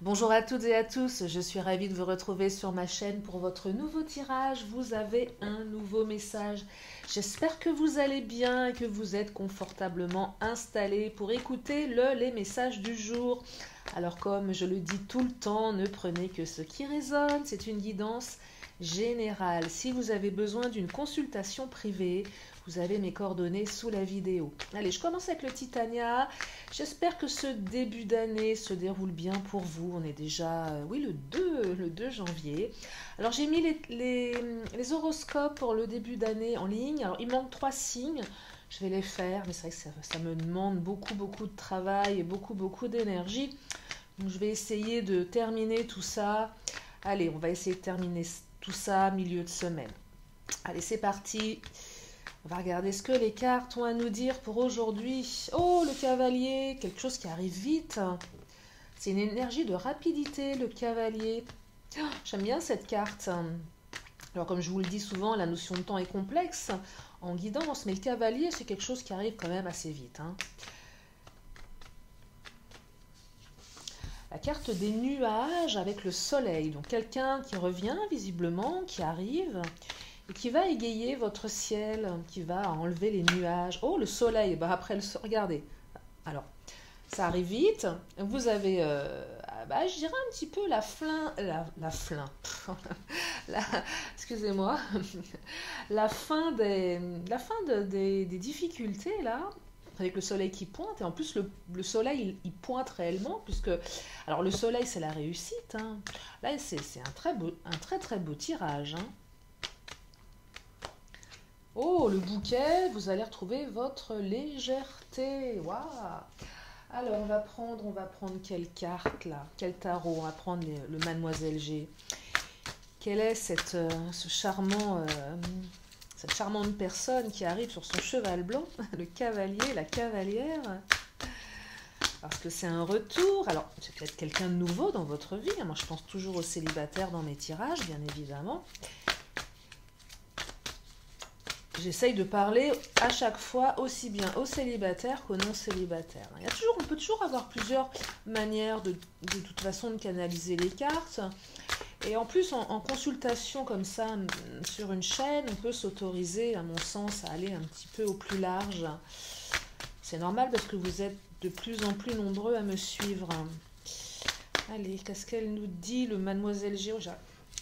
Bonjour à toutes et à tous, je suis ravie de vous retrouver sur ma chaîne pour votre nouveau tirage. Vous avez un nouveau message. J'espère que vous allez bien et que vous êtes confortablement installés pour écouter les messages du jour. Alors comme je le dis tout le temps, ne prenez que ce qui résonne, c'est une guidance générale. Si vous avez besoin d'une consultation privée, vous avez mes coordonnées sous la vidéo. Allez, je commence avec le Titania. J'espère que ce début d'année se déroule bien pour vous. On est déjà, oui, le 2 janvier. Alors, j'ai mis les horoscopes pour le début d'année en ligne. Alors, il manque 3 signes. Je vais les faire, mais c'est vrai que ça me demande beaucoup de travail et beaucoup d'énergie. Donc, je vais essayer de terminer tout ça. Allez, on va essayer de terminer tout ça milieu de semaine. Allez, c'est parti. On va regarder ce que les cartes ont à nous dire pour aujourd'hui. Oh, le cavalier, quelque chose qui arrive vite. C'est une énergie de rapidité, le cavalier. Oh, j'aime bien cette carte. Alors, comme je vous le dis souvent, la notion de temps est complexe en guidance, mais le cavalier, c'est quelque chose qui arrive quand même assez vite. La carte des nuages avec le soleil. Donc, quelqu'un qui revient visiblement, qui arrive et qui va égayer votre ciel, qui va enlever les nuages. Oh, le soleil, bah après, regardez. Alors, ça arrive vite. Vous avez, je dirais un petit peu excusez-moi, la fin des difficultés, là, avec le soleil qui pointe. Et en plus, le soleil, il pointe réellement, puisque, alors le soleil, c'est la réussite. Là, c'est un très beau tirage. Oh, le bouquet, vous allez retrouver votre légèreté. Waouh! Alors, on va prendre quelle carte là? Quel tarot? On va prendre le Mademoiselle G. Quelle est cette charmante personne qui arrive sur son cheval blanc, le cavalier, la cavalière? Parce que c'est un retour. Alors, c'est peut-être quelqu'un de nouveau dans votre vie. Moi, je pense toujours aux célibataires dans mes tirages, bien évidemment. J'essaye de parler à chaque fois aussi bien aux célibataires qu'aux non-célibataires. On peut toujours avoir plusieurs manières de toute façon de canaliser les cartes. Et en plus, en consultation comme ça, sur une chaîne, on peut s'autoriser, à mon sens, à aller un petit peu au plus large. C'est normal parce que vous êtes de plus en plus nombreux à me suivre. Allez, qu'est-ce qu'elle nous dit, le Mademoiselle Géo?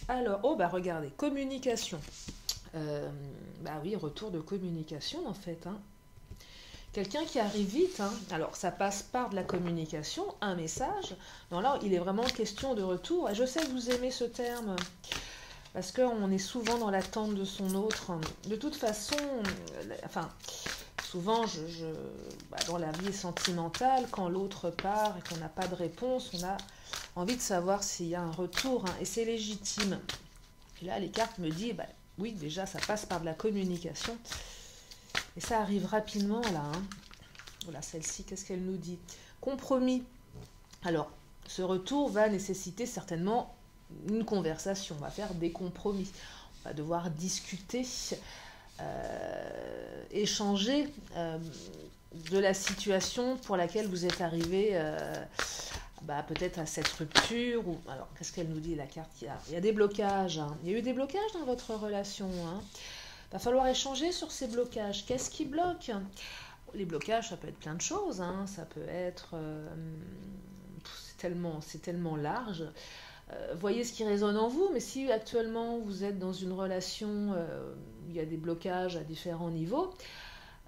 Alors, regardez, communication. Oui, retour de communication en fait. Quelqu'un qui arrive vite. Alors, ça passe par de la communication, un message. Non, là, il est vraiment question de retour. Et je sais que vous aimez ce terme, parce qu'on est souvent dans l'attente de son autre. De toute façon, souvent, dans la vie sentimentale, quand l'autre part et qu'on n'a pas de réponse, on a envie de savoir s'il y a un retour. Et c'est légitime. Et là, les cartes me disent... oui, déjà, ça passe par de la communication. Et ça arrive rapidement, là. Voilà, celle-ci, qu'est-ce qu'elle nous dit? Compromis. Alors, ce retour va nécessiter certainement une conversation. On va faire des compromis. On va devoir discuter, échanger de la situation pour laquelle vous êtes arrivé... peut-être à cette rupture. Alors, qu'est-ce qu'elle nous dit, la carte? Il y a des blocages. Il y a eu des blocages dans votre relation. Il va falloir échanger sur ces blocages. Qu'est-ce qui bloque? Les blocages, ça peut être plein de choses. Ça peut être... c'est tellement large. Voyez ce qui résonne en vous. Mais si actuellement, vous êtes dans une relation où il y a des blocages à différents niveaux,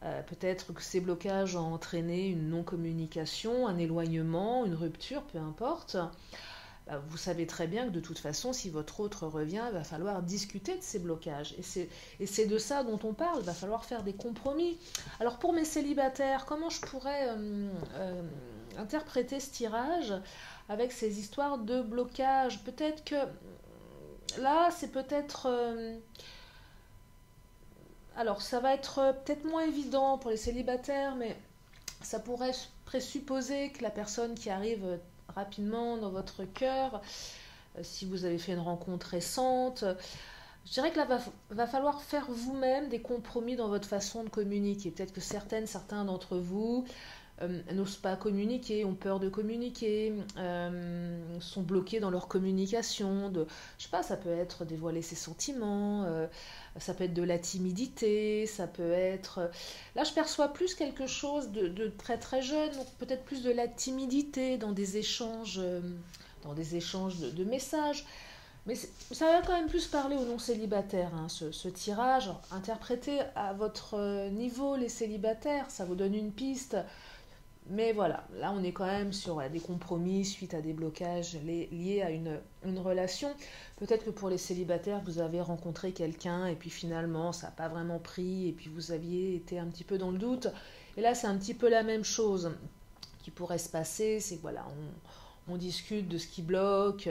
peut-être que ces blocages ont entraîné une non-communication, un éloignement, une rupture, peu importe. Vous savez très bien que de toute façon, si votre autre revient, il va falloir discuter de ces blocages. Et c'est de ça dont on parle, il va falloir faire des compromis. Alors pour mes célibataires, comment je pourrais interpréter ce tirage avec ces histoires de blocage? Peut-être que là, c'est peut-être... alors, ça va être peut-être moins évident pour les célibataires, mais ça pourrait présupposer que la personne qui arrive rapidement dans votre cœur, si vous avez fait une rencontre récente, je dirais que là, va falloir faire vous-même des compromis dans votre façon de communiquer. Peut-être que certains d'entre vous n'osent pas communiquer, ont peur de communiquer, sont bloqués dans leur communication. Je sais pas, ça peut être dévoiler ses sentiments, ça peut être de la timidité, ça peut être... Là, je perçois plus quelque chose de très très jeune, donc peut-être plus de la timidité dans des échanges, de messages. Mais ça va quand même plus parler aux non-célibataires, hein, ce tirage. Alors, interprétez à votre niveau les célibataires, ça vous donne une piste. Mais voilà, là on est quand même sur des compromis suite à des blocages liés à une relation. Peut-être que pour les célibataires, vous avez rencontré quelqu'un et puis finalement ça n'a pas vraiment pris et puis vous aviez été un petit peu dans le doute. Et là c'est un petit peu la même chose qui pourrait se passer, c'est que voilà, on discute de ce qui bloque,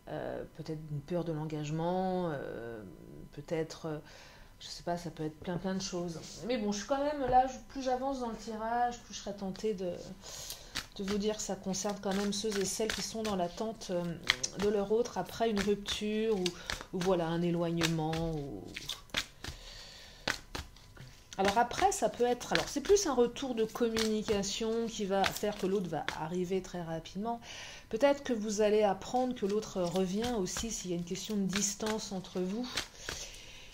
peut-être une peur de l'engagement, peut-être... je sais pas, ça peut être plein de choses. Mais bon, je suis quand même là, plus j'avance dans le tirage, plus je serais tentée de vous dire que ça concerne quand même ceux et celles qui sont dans l'attente de leur autre après une rupture ou voilà, un éloignement. Alors après, ça peut être... Alors c'est plus un retour de communication qui va faire que l'autre va arriver très rapidement. Peut-être que vous allez apprendre que l'autre revient aussi s'il y a une question de distance entre vous.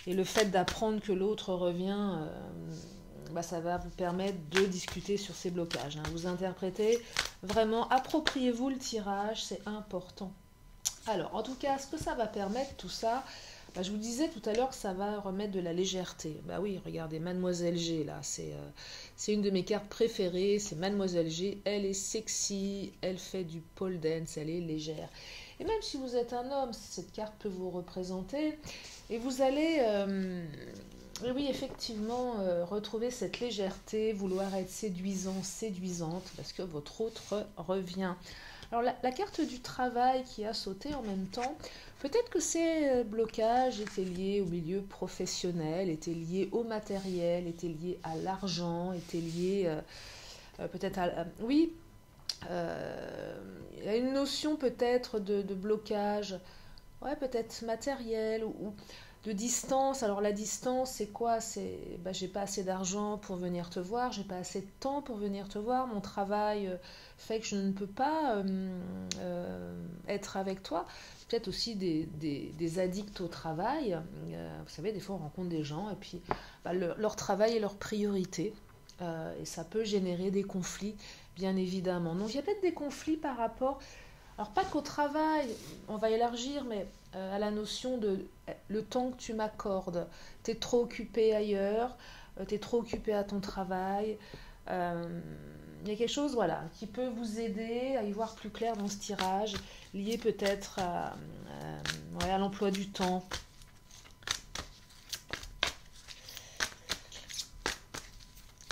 Et le fait d'apprendre que l'autre revient, ça va vous permettre de discuter sur ces blocages. Hein. Vous interprétez vraiment, appropriez-vous le tirage, c'est important. Alors, en tout cas, ce que ça va permettre, tout ça, je vous disais tout à l'heure que ça va remettre de la légèreté. Bah oui, regardez, Mademoiselle G, là, c'est une de mes cartes préférées, c'est Mademoiselle G, elle est sexy, elle fait du pole dance, elle est légère. Et même si vous êtes un homme, cette carte peut vous représenter. Et vous allez, oui, effectivement, retrouver cette légèreté, vouloir être séduisant, séduisante, parce que votre autre revient. Alors, la carte du travail qui a sauté en même temps, peut-être que ces blocages étaient liés au milieu professionnel, étaient liés au matériel, étaient liés à l'argent, étaient liés peut-être à... oui, il y a une notion peut-être de blocage, ouais, peut-être matériel ou de distance. Alors la distance, c'est quoi? C'est j'ai pas assez d'argent pour venir te voir, j'ai pas assez de temps pour venir te voir, mon travail fait que je ne peux pas être avec toi. Peut-être aussi des addicts au travail. Vous savez, des fois on rencontre des gens et puis leur travail est leur priorité. Et ça peut générer des conflits, bien évidemment. Donc il y a peut-être des conflits par rapport, alors pas qu'au travail, on va élargir, mais à la notion de le temps que tu m'accordes. Tu es trop occupé ailleurs, tu es trop occupé à ton travail. Il y a quelque chose qui peut vous aider à y voir plus clair dans ce tirage, lié peut-être à l'emploi du temps.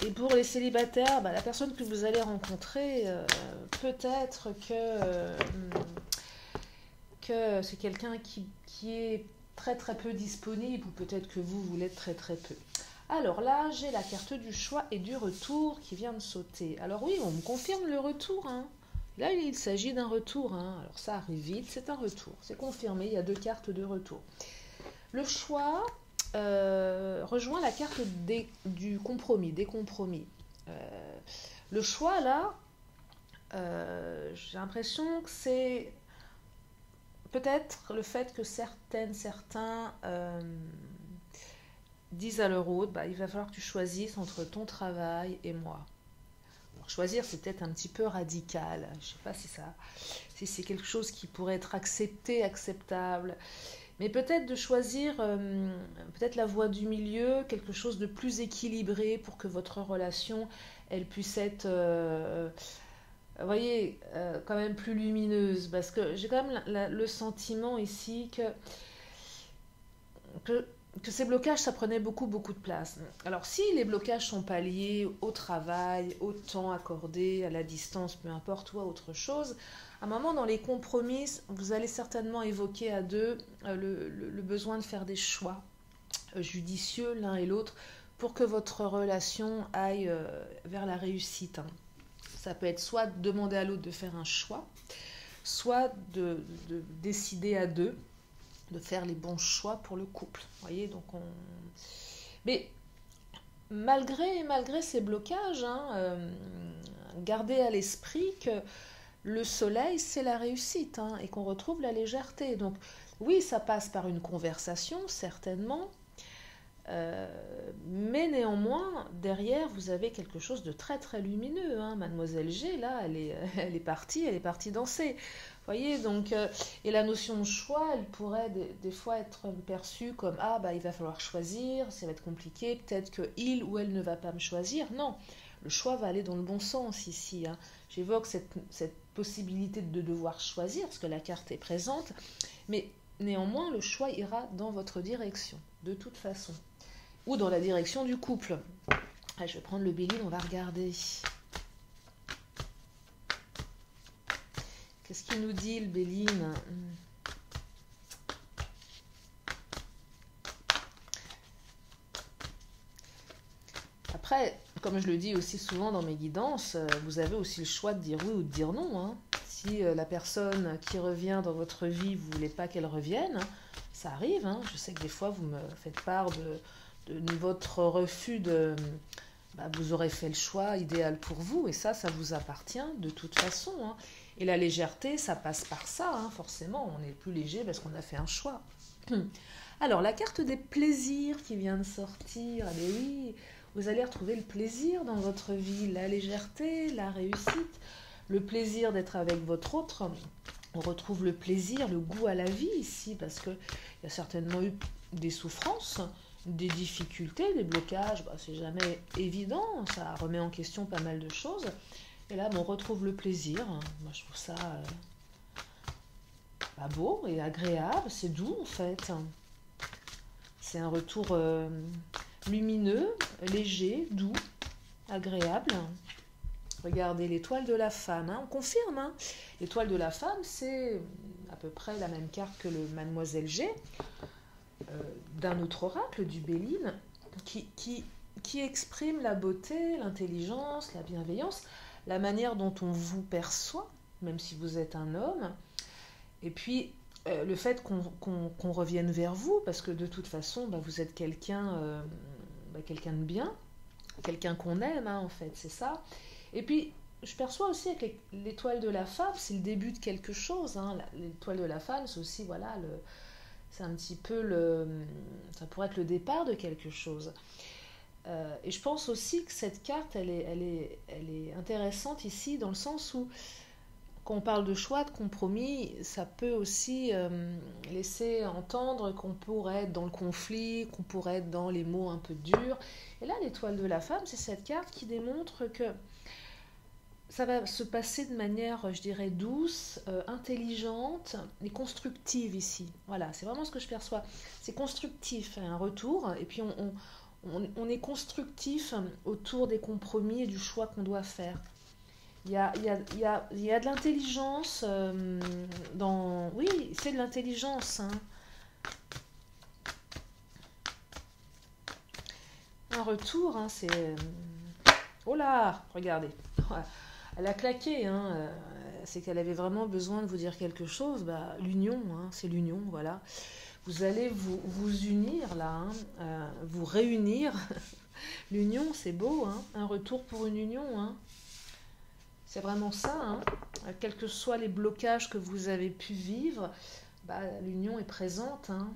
Et pour les célibataires, la personne que vous allez rencontrer, peut-être que c'est quelqu'un qui est très très peu disponible, ou peut-être que vous l'êtes très très peu. Alors là, j'ai la carte du choix et du retour qui vient de sauter. Alors oui, on me confirme le retour. Hein. Là, il s'agit d'un retour. Hein. Alors ça arrive vite, c'est un retour. C'est confirmé, il y a 2 cartes de retour. Le choix... rejoint la carte du compromis, des compromis. Le choix, là, j'ai l'impression que c'est peut-être le fait que certains disent à leur autre, il va falloir que tu choisisses entre ton travail et moi. Alors, choisir, c'est peut-être un petit peu radical. Je ne sais pas si c'est quelque chose qui pourrait être acceptable. Mais peut-être de choisir peut-être la voie du milieu, quelque chose de plus équilibré pour que votre relation, elle puisse être, vous voyez, quand même plus lumineuse. Parce que j'ai quand même le sentiment ici que ces blocages, ça prenait beaucoup de place. Alors si les blocages sont pas liés au travail, au temps accordé, à la distance, peu importe, ou à autre chose, à un moment dans les compromis, vous allez certainement évoquer à deux le besoin de faire des choix judicieux l'un et l'autre pour que votre relation aille vers la réussite. Hein. Ça peut être soit de demander à l'autre de faire un choix, soit de décider à deux de faire les bons choix pour le couple. Vous voyez, donc mais malgré ces blocages, hein, gardez à l'esprit que le soleil, c'est la réussite, hein, et qu'on retrouve la légèreté. Donc oui, ça passe par une conversation, certainement, mais néanmoins, derrière, vous avez quelque chose de très très lumineux, hein. Mademoiselle G, là, elle est partie danser. Vous voyez, donc, et la notion de choix, elle pourrait des fois être perçue comme ah bah il va falloir choisir, ça va être compliqué, peut-être que il ou elle ne va pas me choisir. Non, le choix va aller dans le bon sens ici, hein. J'évoque cette possibilité de devoir choisir, parce que la carte est présente, mais néanmoins, le choix ira dans votre direction, de toute façon. Ou dans la direction du couple. Ah, je vais prendre le bélier, on va regarder. Qu'est-ce qu'il nous dit, le Béline? Après, comme je le dis aussi souvent dans mes guidances, vous avez aussi le choix de dire oui ou de dire non, hein. Si la personne qui revient dans votre vie, vous ne voulez pas qu'elle revienne, ça arrive, hein. Je sais que des fois, vous me faites part de votre refus de... Bah, vous aurez fait le choix idéal pour vous, et ça vous appartient de toute façon, hein. Et la légèreté, ça passe par ça, hein, forcément. On est plus léger parce qu'on a fait un choix. Alors, la carte des plaisirs qui vient de sortir, eh bien oui, vous allez retrouver le plaisir dans votre vie, la légèreté, la réussite, le plaisir d'être avec votre autre. On retrouve le plaisir, le goût à la vie ici, parce qu'il y a certainement eu des souffrances, des difficultés, des blocages. Bah, c'est jamais évident, ça remet en question pas mal de choses. Et là, on retrouve le plaisir. Moi, je trouve ça beau et agréable. C'est doux, en fait. C'est un retour lumineux, léger, doux, agréable. Regardez l'étoile de la femme. Hein. On confirme. Hein. L'étoile de la femme, c'est à peu près la même carte que le Mademoiselle G, d'un autre oracle, du Béline, qui exprime la beauté, l'intelligence, la bienveillance, la manière dont on vous perçoit, même si vous êtes un homme, et puis le fait qu'on revienne vers vous, parce que de toute façon, bah, vous êtes quelqu'un de bien, quelqu'un qu'on aime, hein, en fait, c'est ça. Et puis, je perçois aussi avec l'étoile de la femme, c'est le début de quelque chose, hein. L'étoile de la femme, c'est aussi, voilà, c'est un petit peu ça pourrait être le départ de quelque chose. Et je pense aussi que cette carte, elle est intéressante ici, dans le sens où, quand on parle de choix, de compromis, ça peut aussi laisser entendre qu'on pourrait être dans le conflit, qu'on pourrait être dans les mots un peu durs. Et là, l'étoile de la femme, c'est cette carte qui démontre que ça va se passer de manière, je dirais, douce, intelligente et constructive ici. Voilà, c'est vraiment ce que je perçois. C'est constructif, un retour, et puis on est constructif autour des compromis et du choix qu'on doit faire. Il y a de l'intelligence dans... Oui, c'est de l'intelligence. Hein. Un retour, hein, c'est... Oh là, regardez. Elle a claqué, hein. C'est qu'elle avait vraiment besoin de vous dire quelque chose. Bah, l'union, hein, c'est l'union, voilà. Vous allez vous unir là, hein, vous réunir. L'union, c'est beau, hein, un retour pour une union. Hein. C'est vraiment ça. Hein. Quels que soient les blocages que vous avez pu vivre, bah, l'union est présente. Hein.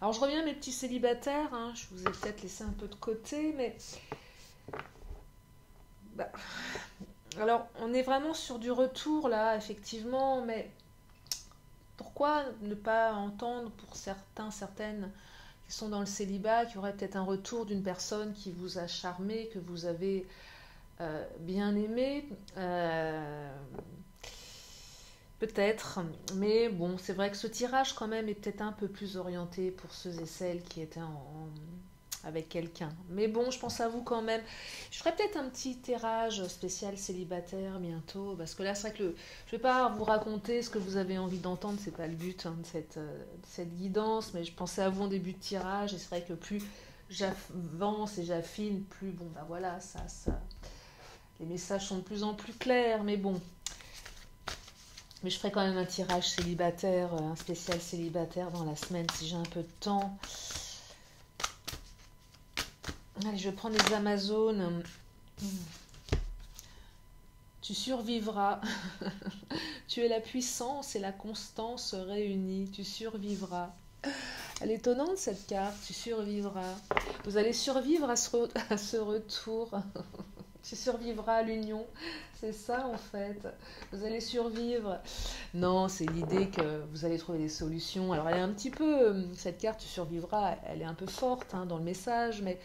Alors je reviens à mes petits célibataires. Hein. Je vous ai peut-être laissé un peu de côté, mais... Bah... Alors on est vraiment sur du retour là, effectivement, mais... Pourquoi ne pas entendre pour certaines qui sont dans le célibat, qui auraient peut-être un retour d'une personne qui vous a charmé, que vous avez bien aimé, peut-être. Mais bon, c'est vrai que ce tirage quand même est peut-être un peu plus orienté pour ceux et celles qui étaient avec quelqu'un. Mais bon, je pense à vous quand même. Je ferai peut-être un petit tirage spécial célibataire bientôt, parce que là, c'est vrai que je vais pas vous raconter ce que vous avez envie d'entendre, c'est pas le but hein, de cette guidance, mais je pensais à vous en début de tirage, et c'est vrai que plus j'avance et j'affine, plus, bon, bah voilà, les messages sont de plus en plus clairs, mais bon. Mais je ferai quand même un tirage célibataire, un spécial célibataire dans la semaine, si j'ai un peu de temps. Allez, je prends les Amazones. Tu survivras. Tu es la puissance et la constance réunies. Tu survivras. Elle est étonnante cette carte. Tu survivras. Vous allez survivre à ce retour. Tu survivras à l'union. C'est ça en fait. Vous allez survivre. Non, c'est l'idée que vous allez trouver des solutions. Alors elle est un petit peu... Cette carte, tu survivras, elle est un peu forte hein, dans le message, mais...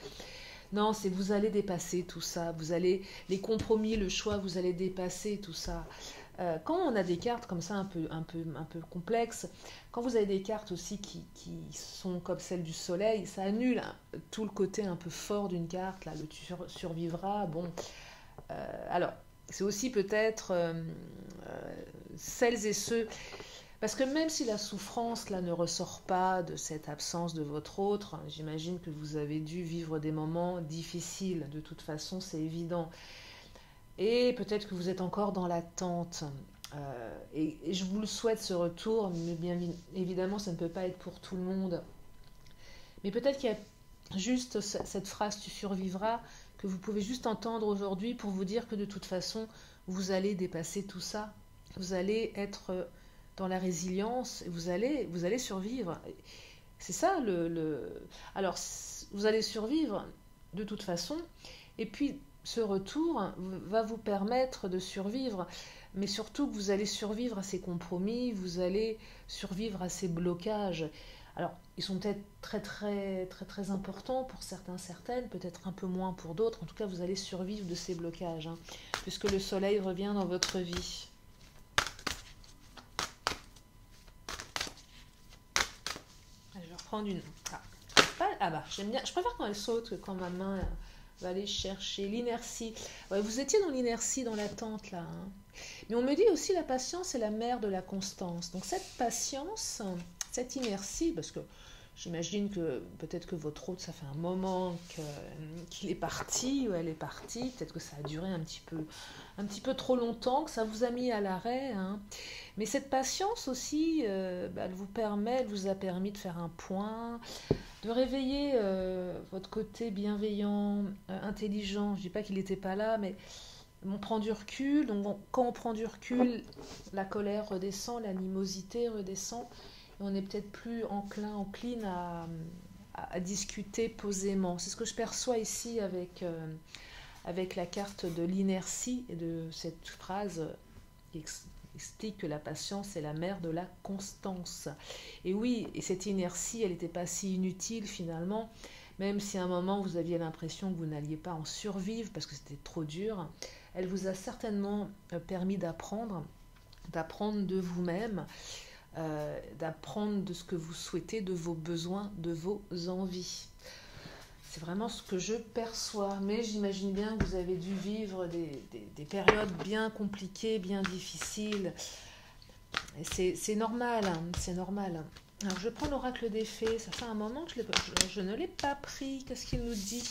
Non, c'est vous allez dépasser tout ça. Vous allez... Les compromis, le choix, vous allez dépasser tout ça. Quand on a des cartes comme ça un peu complexes, quand vous avez des cartes aussi qui sont comme celle du soleil, ça annule hein, tout le côté un peu fort d'une carte, là, le tu survivras, bon. Alors, c'est aussi peut-être celles et ceux, parce que même si la souffrance là ne ressort pas de cette absence de votre autre, j'imagine que vous avez dû vivre des moments difficiles, de toute façon c'est évident. Et peut-être que vous êtes encore dans l'attente. Et je vous le souhaite ce retour, mais bien évidemment, ça ne peut pas être pour tout le monde. Mais peut-être qu'il y a juste cette phrase « tu survivras » que vous pouvez juste entendre aujourd'hui pour vous dire que de toute façon, vous allez dépasser tout ça. Vous allez être dans la résilience et vous allez survivre. C'est ça Alors, vous allez survivre de toute façon. Et puis, ce retour va vous permettre de survivre, mais surtout que vous allez survivre à ces compromis, vous allez survivre à ces blocages. Alors, ils sont peut-être très importants pour certains, certaines, peut-être un peu moins pour d'autres. En tout cas, vous allez survivre de ces blocages, hein, puisque le soleil revient dans votre vie. Je vais reprendre une... j'aime bien. Je préfère quand elle saute que quand ma main... va aller chercher l'inertie. Ouais, vous étiez dans l'inertie, dans l'attente là. Hein. Mais on me dit aussi la patience est la mère de la constance. Donc cette patience, cette inertie, parce que j'imagine que peut-être que votre hôte, ça fait un moment qu'il est parti ou elle est partie. Peut-être que ça a duré un petit peu trop longtemps, que ça vous a mis à l'arrêt. Hein. Mais cette patience aussi, elle vous a permis de faire un point, de réveiller votre côté bienveillant, intelligent. Je ne dis pas qu'il n'était pas là, mais on prend du recul. Donc quand on prend du recul, la colère redescend, l'animosité redescend, et on est peut-être plus encline à discuter posément. C'est ce que je perçois ici avec la carte de l'inertie et de cette phrase qui explique que la patience est la mère de la constance. Et oui, et cette inertie, elle n'était pas si inutile finalement, même si à un moment vous aviez l'impression que vous n'alliez pas en survivre parce que c'était trop dur, elle vous a certainement permis d'apprendre de vous-même, d'apprendre de ce que vous souhaitez, de vos besoins, de vos envies. C'est vraiment ce que je perçois, mais j'imagine bien que vous avez dû vivre des périodes bien compliquées, bien difficiles. C'est normal, hein, c'est normal. Alors je prends l'oracle des fées, ça fait un moment que je ne l'ai pas pris. Qu'est-ce qu'il nous dit?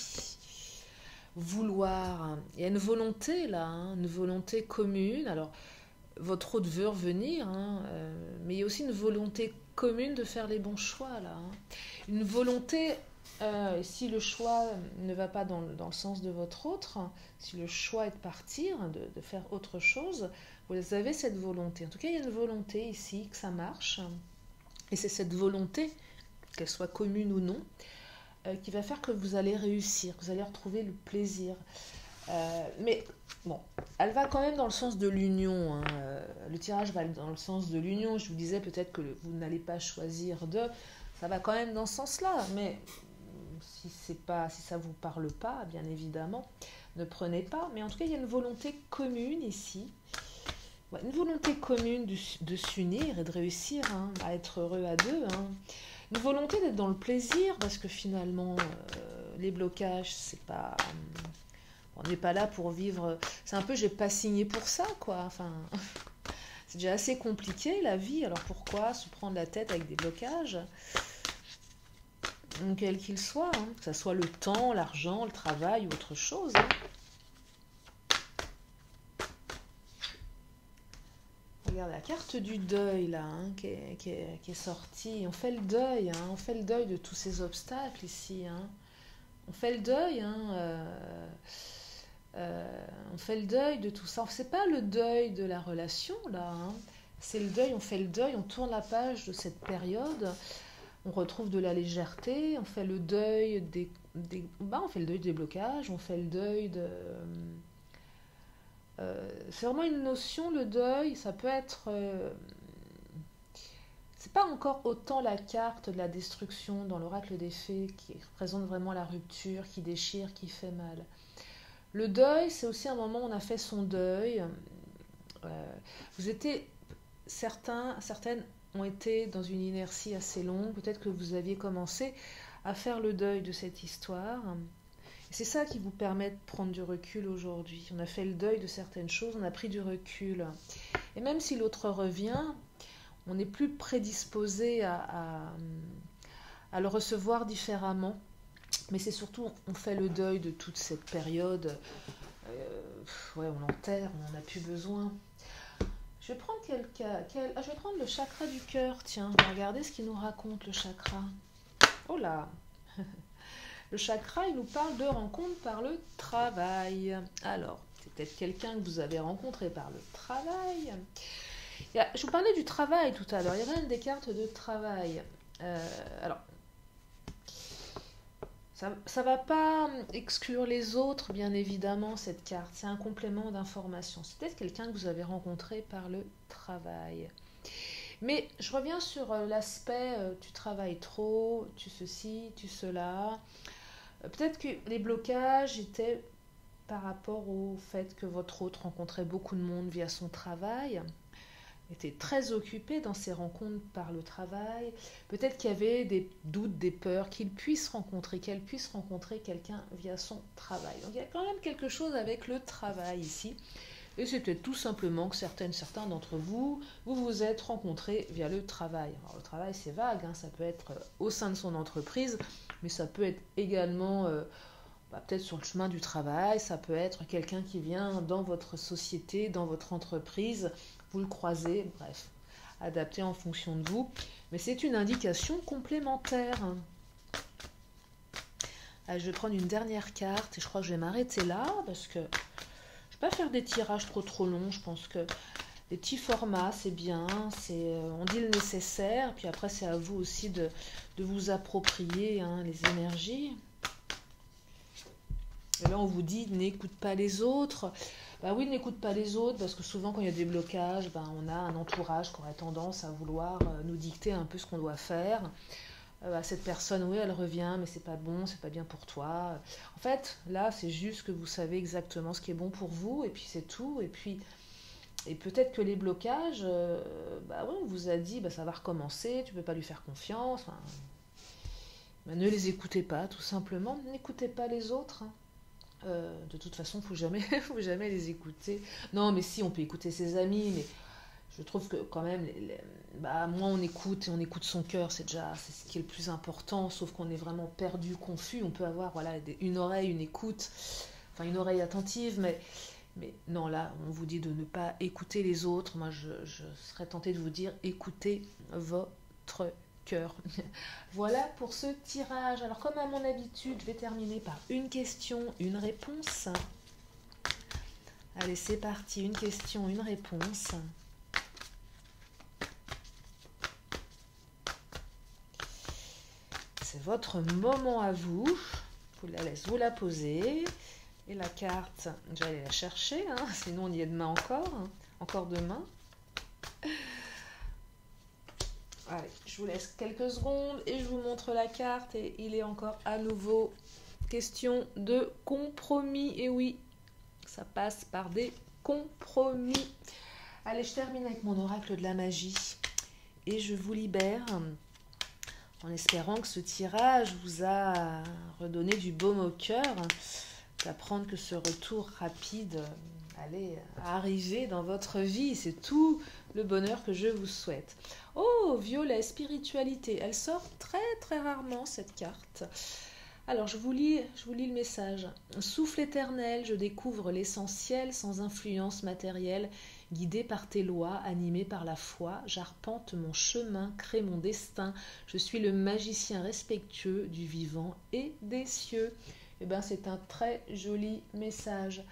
Vouloir. Il y a une volonté là, hein, une volonté commune. Alors votre hôte veut revenir, hein, mais il y a aussi une volonté commune de faire les bons choix là. Hein. Une volonté... si le choix ne va pas dans le sens de votre autre, si le choix est de partir, de faire autre chose, vous avez cette volonté. En tout cas, il y a une volonté ici, que ça marche. Et c'est cette volonté, qu'elle soit commune ou non, qui va faire que vous allez réussir, vous allez retrouver le plaisir. Mais bon, elle va quand même dans le sens de l'union. Hein. Le tirage va dans le sens de l'union. Je vous disais peut-être que vous n'allez pas choisir de... Ça va quand même dans ce sens-là, mais... Si ça ne vous parle pas, bien évidemment, ne prenez pas. Mais en tout cas, il y a une volonté commune ici. Ouais, une volonté commune de s'unir et de réussir hein, à être heureux à deux. Hein. Une volonté d'être dans le plaisir, parce que finalement, les blocages, c'est pas... on n'est pas là pour vivre... C'est un peu, j'ai pas signé pour ça, quoi. Enfin, c'est déjà assez compliqué, la vie. Alors pourquoi se prendre la tête avec des blocages ? Quel qu'il soit, hein, que ce soit le temps, l'argent, le travail ou autre chose. Hein. Regarde la carte du deuil là, hein, qui est sortie. On fait le deuil, hein, on fait le deuil de tous ces obstacles ici. Hein. on fait le deuil, hein, on fait le deuil de tout ça. C'est pas le deuil de la relation, là, hein. C'est le deuil, on fait le deuil, on tourne la page de cette période, on retrouve de la légèreté, on fait le deuil on fait le deuil des blocages, on fait le deuil de... c'est vraiment une notion, le deuil, ça peut être... c'est pas encore autant la carte de la destruction dans l'oracle des fées qui représente vraiment la rupture, qui déchire, qui fait mal. Le deuil, c'est aussi un moment où on a fait son deuil. Vous étiez... certaines ont été dans une inertie assez longue. Peut-être que vous aviez commencé à faire le deuil de cette histoire. Et c'est ça qui vous permet de prendre du recul aujourd'hui. On a fait le deuil de certaines choses, on a pris du recul. Et même si l'autre revient, on n'est plus prédisposé à le recevoir différemment. Mais c'est surtout, on fait le deuil de toute cette période. On l'enterre, on n'en a plus besoin. Je vais prendre je vais prendre le chakra du cœur. Tiens, regardez ce qu'il nous raconte, le chakra. Oh là. Le chakra, il nous parle de rencontre par le travail. Alors, c'est peut-être quelqu'un que vous avez rencontré par le travail. Je vous parlais du travail tout à l'heure. Il y avait une des cartes de travail. Alors, ça ne va pas exclure les autres, bien évidemment, cette carte. C'est un complément d'information. C'est peut-être quelqu'un que vous avez rencontré par le travail. Mais je reviens sur l'aspect tu travailles trop, tu ceci, tu cela. Peut-être que les blocages étaient par rapport au fait que votre hôte rencontrait beaucoup de monde via son travail, était très occupé dans ses rencontres par le travail. Peut-être qu'il y avait des doutes, des peurs, qu'elle puisse rencontrer quelqu'un via son travail. Donc il y a quand même quelque chose avec le travail ici. Et c'est peut-être tout simplement que certains d'entre vous, vous êtes rencontrés via le travail. Alors le travail c'est vague, hein, ça peut être au sein de son entreprise, mais ça peut être également peut-être sur le chemin du travail, ça peut être quelqu'un qui vient dans votre société, dans votre entreprise, vous le croisez, bref, adapté en fonction de vous. Mais c'est une indication complémentaire. Allez, je vais prendre une dernière carte et je crois que je vais m'arrêter là parce que je ne vais pas faire des tirages trop longs. Je pense que les petits formats, c'est bien, on dit le nécessaire, puis après c'est à vous aussi de vous approprier les énergies. Et là on vous dit n'écoute pas les autres. Bah oui, n'écoute pas les autres, parce que souvent quand il y a des blocages, on a un entourage qui aurait tendance à vouloir nous dicter un peu ce qu'on doit faire. Cette personne, oui, elle revient, mais c'est pas bon, c'est pas bien pour toi. En fait, là, c'est juste que vous savez exactement ce qui est bon pour vous, et puis c'est tout. Et peut-être que les blocages, on vous a dit, ça va recommencer, tu peux pas lui faire confiance. Ne les écoutez pas, tout simplement. N'écoutez pas les autres. De toute façon, faut jamais les écouter. Non, mais si, on peut écouter ses amis, mais je trouve que quand même, moins on écoute et on écoute son cœur, c'est ce qui est le plus important, sauf qu'on est vraiment perdu, confus. On peut avoir une oreille, une écoute, enfin une oreille attentive, mais non, là, on vous dit de ne pas écouter les autres. Moi, je serais tentée de vous dire, écoutez votre cœur. Voilà pour ce tirage. Alors, comme à mon habitude, je vais terminer par une question, une réponse. Allez, c'est parti. Une question, une réponse. C'est votre moment à vous. Je vous la laisse vous la poser. Et la carte, j'allais la chercher, sinon on y est demain encore demain. Allez, je vous laisse quelques secondes et je vous montre la carte. Et il est encore à nouveau question de compromis. Et oui, ça passe par des compromis. Allez, je termine avec mon oracle de la magie. Et je vous libère en espérant que ce tirage vous a redonné du baume au cœur. D'apprendre que ce retour rapide allait arriver dans votre vie. C'est tout le bonheur que je vous souhaite. Oh, violet, spiritualité. Elle sort très rarement, cette carte. Alors, je vous lis le message. Souffle éternel, je découvre l'essentiel sans influence matérielle. Guidé par tes lois, animé par la foi, j'arpente mon chemin, crée mon destin. Je suis le magicien respectueux du vivant et des cieux. eh ben, c'est un très joli message.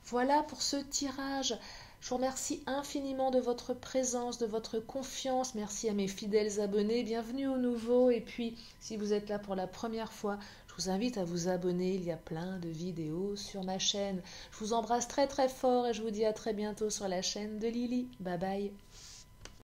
Voilà pour ce tirage. Je vous remercie infiniment de votre présence, de votre confiance. Merci à mes fidèles abonnés. Bienvenue aux nouveaux. Et puis, si vous êtes là pour la première fois, je vous invite à vous abonner. Il y a plein de vidéos sur ma chaîne. Je vous embrasse très très fort et je vous dis à très bientôt sur la chaîne de Lily. Bye bye.